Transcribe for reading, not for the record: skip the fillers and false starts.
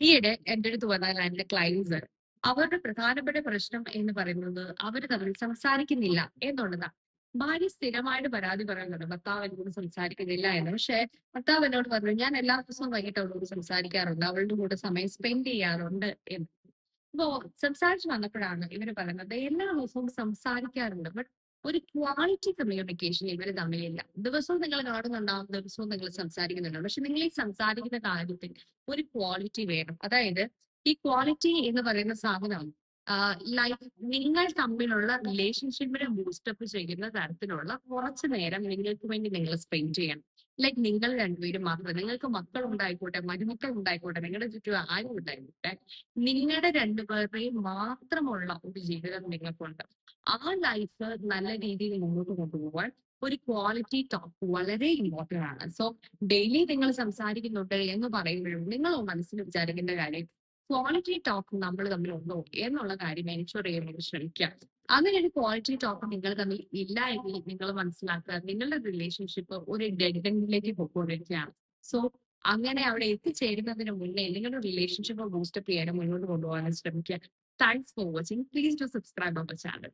ഈയിടെ എന്റെ അടുത്ത് വന്ന എന്റെ ക്ലയന്റ്സ് അവരുടെ പ്രധാനപ്പെട്ട പ്രശ്നം എന്ന് പറയുന്നത് അവർ തമ്മിൽ സംസാരിക്കുന്നില്ല എന്നുള്ളതാണ്. ഭാര്യ സ്ഥിരമായിട്ട് പരാതി പറയുന്നുണ്ട് ഭർത്താവ് എന്നോട് സംസാരിക്കുന്നില്ല എന്ന്. പക്ഷെ ഭർത്താവ് എന്നോട് പറഞ്ഞു ഞാൻ എല്ലാ ദിവസവും വൈകിട്ട് അവളോട് സംസാരിക്കാറുണ്ട്, അവളുടെ കൂടെ സമയം സ്പെൻഡ് ചെയ്യാറുണ്ട് എന്ന്. അപ്പോ സംസാരിച്ച് വന്നപ്പോഴാണ് ഇവര് പറയുന്നത് എല്ലാ ദിവസവും സംസാരിക്കാറുണ്ട്. ബട്ട് ഒരു ക്വാളിറ്റി കമ്മ്യൂണിക്കേഷൻ ഇവര് തമ്മിലില്ല. ദിവസവും നിങ്ങൾ കാണുന്നുണ്ടാവും, ദിവസവും നിങ്ങൾ സംസാരിക്കുന്നുണ്ടാവും. പക്ഷെ നിങ്ങൾ ഈ സംസാരിക്കുന്ന കാര്യത്തിൽ ഒരു ക്വാളിറ്റി വേണം. അതായത് ഈ ക്വാളിറ്റി എന്ന് പറയുന്ന സാധനം ലൈക്ക് നിങ്ങൾ തമ്മിലുള്ള റിലേഷൻഷിപ്പിനെ ബൂസ്റ്റപ്പ് ചെയ്യുന്ന തരത്തിലുള്ള കുറച്ച് നേരം നിങ്ങൾക്ക് വേണ്ടി നിങ്ങൾ സ്പെൻഡ് ചെയ്യണം. ലൈക്ക് നിങ്ങൾ രണ്ടുപേരും മാത്രം, നിങ്ങൾക്ക് മക്കൾ ഉണ്ടായിക്കോട്ടെ, മരുമക്കൾ ഉണ്ടായിക്കോട്ടെ, നിങ്ങളുടെ ചുറ്റും ആരും ഉണ്ടായിക്കോട്ടെ, നിങ്ങളുടെ രണ്ടുപേരുടെയും മാത്രമുള്ള ഒരു ജീവിതം നിങ്ങൾക്കുണ്ട്. ആ ലൈഫ് നല്ല രീതിയിൽ മുന്നോട്ട് കൊണ്ടുപോകാൻ ഒരു ക്വാളിറ്റി ടോക്ക് വളരെ ഇമ്പോർട്ടന്റ് ആണ്. സോ ഡെയിലി നിങ്ങൾ സംസാരിക്കുന്നുണ്ട് എന്ന് പറയുമ്പോഴും നിങ്ങൾ മനസ്സിൽ വിചാരിക്കേണ്ട കാര്യം ക്വാളിറ്റി ടോക്ക് നമ്മൾ തമ്മിൽ ഉണ്ടോ എന്നുള്ള കാര്യം എൻഷുർ ചെയ്യാൻ വേണ്ടി ശ്രമിക്കുക. അങ്ങനെ ഒരു ക്വാളിറ്റി ടോക്ക് നിങ്ങൾ തമ്മിൽ ഇല്ല എങ്കിൽ നിങ്ങൾ മനസ്സിലാക്കുക നിങ്ങളുടെ റിലേഷൻഷിപ്പ് ഒരു ഡെഡ് എൻഡിലേക്ക് പോയിക്കൊണ്ടിരിക്കുകയാണ്. സോ അങ്ങനെ അവിടെ എത്തിച്ചേരുന്നതിന് മുന്നേ നിങ്ങളുടെ റിലേഷൻഷിപ്പ് ബൂസ്റ്റപ്പ് ചെയ്യാനും മുന്നോട്ട് കൊണ്ടുപോകാനും ശ്രമിക്കുക. Thanks for watching. Please to subscribe our channel.